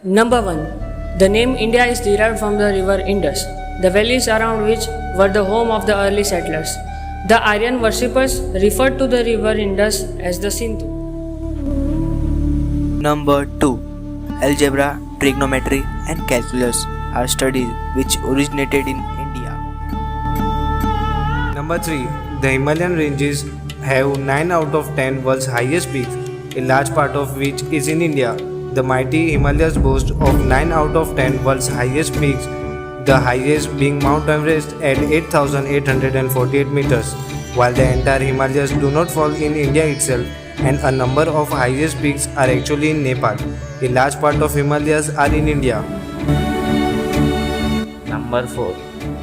Number 1. The name India is derived from the river Indus, the valleys around which were the home of the early settlers. The Aryan worshippers referred to the river Indus as the Sindhu. Number 2. Algebra, trigonometry, and calculus are studies which originated in India. Number 3. The Himalayan ranges have 9 out of 10 world's highest peaks, a large part of which is in India. The mighty Himalayas boast of 9 out of 10 world's highest peaks, the highest being Mount Everest at 8,848 meters. While the entire Himalayas do not fall in India itself, and a number of highest peaks are actually in Nepal, a large part of Himalayas are in India. Number 4.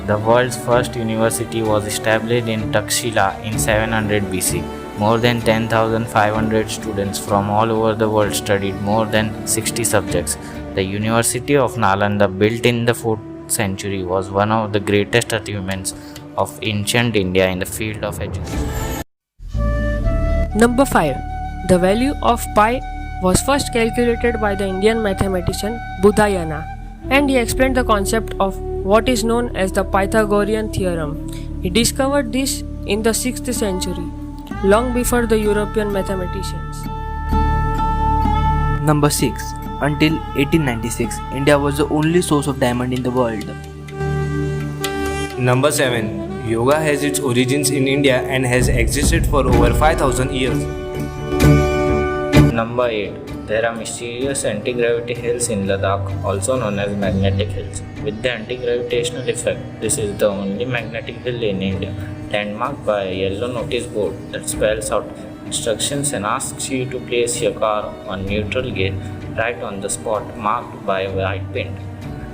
The world's first university was established in Takshila in 700 BC. More than 10,500 students from all over the world studied more than 60 subjects. The University of Nalanda, built in the 4th century, was one of the greatest achievements of ancient India in the field of education. Number 5. The value of pi was first calculated by the Indian mathematician Budayana, and he explained the concept of what is known as the Pythagorean theorem. He discovered this in the 6th century, long before the European mathematicians. Number 6. Until 1896, India was the only source of diamond in the world. Number 7. Yoga has its origins in India and has existed for over 5,000 years. Number 8. There are mysterious anti-gravity hills in Ladakh, also known as magnetic hills. With the anti-gravitational effect, this is the only magnetic hill in India, landmarked by a yellow notice board that spells out instructions and asks you to place your car on neutral gear right on the spot marked by a white paint.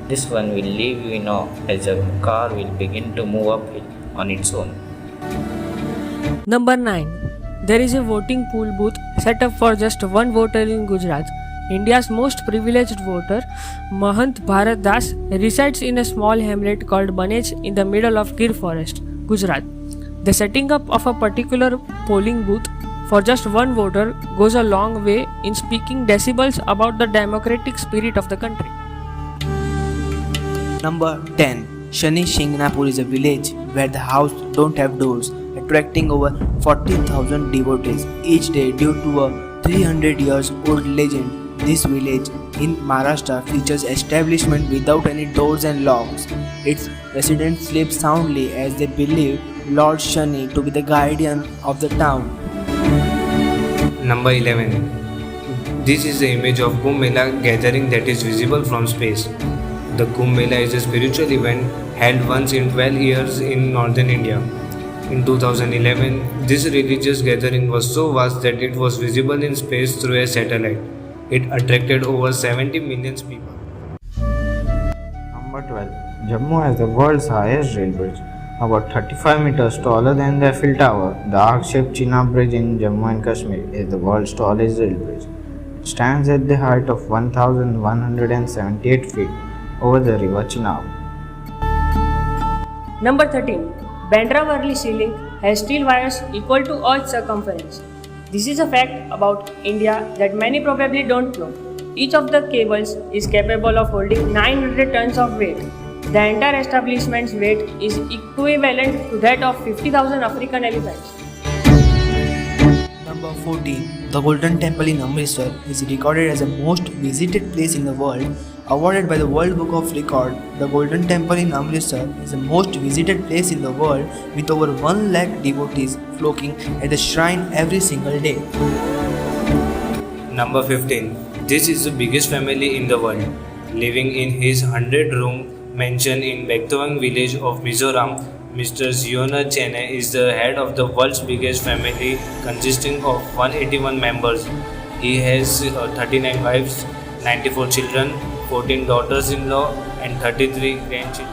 This one will leave you in awe as your car will begin to move uphill on its own. Number 9. There is a voting pool booth set up for just one voter in Gujarat. India's most privileged voter, Mahant Bharat Das, resides in a small hamlet called Banej in the middle of Gir Forest, Gujarat. The setting up of a particular polling booth for just one voter goes a long way in speaking decibels about the democratic spirit of the country. Number 10. Shani Shingnapur is a village where the house don't have doors, attracting over 40,000 devotees each day due to a 300 years old legend. This village in Maharashtra features establishment without any doors and locks. Its residents sleep soundly as they believe Lord Shani to be the guardian of the town. Number 11. This is the image of Kumbh Mela gathering that is visible from space. The Kumbh Mela is a spiritual event held once in 12 years in northern India. In 2011, this religious gathering was so vast that it was visible in space through a satellite. It attracted over 70 million people. Number 12. Jammu has the world's highest rail bridge, about 35 meters taller than the Eiffel Tower. The arc-shaped Chenab Bridge in Jammu and Kashmir is the world's tallest rail bridge. It stands at the height of 1,178 feet over the river Chenab. Number 13. Bandra Worli Sea Link has steel wires equal to Earth's circumference. This is a fact about India that many probably don't know. Each of the cables is capable of holding 900 tons of weight. The entire establishment's weight is equivalent to that of 50,000 African elephants. Number 14. The Golden Temple in Amritsar is recorded as the most visited place in the world. Awarded by the World Book of Record, the Golden Temple in Amritsar is the most visited place in the world with over 1 lakh devotees flocking at the shrine every single day. Number 15. This is the biggest family in the world. Living in his 100-room mansion in Bektoang village of Mizoram, Mr. Ziona Chene is the head of the world's biggest family consisting of 181 members. He has 39 wives, 94 children, 14 daughters-in-law and 33 grandchildren.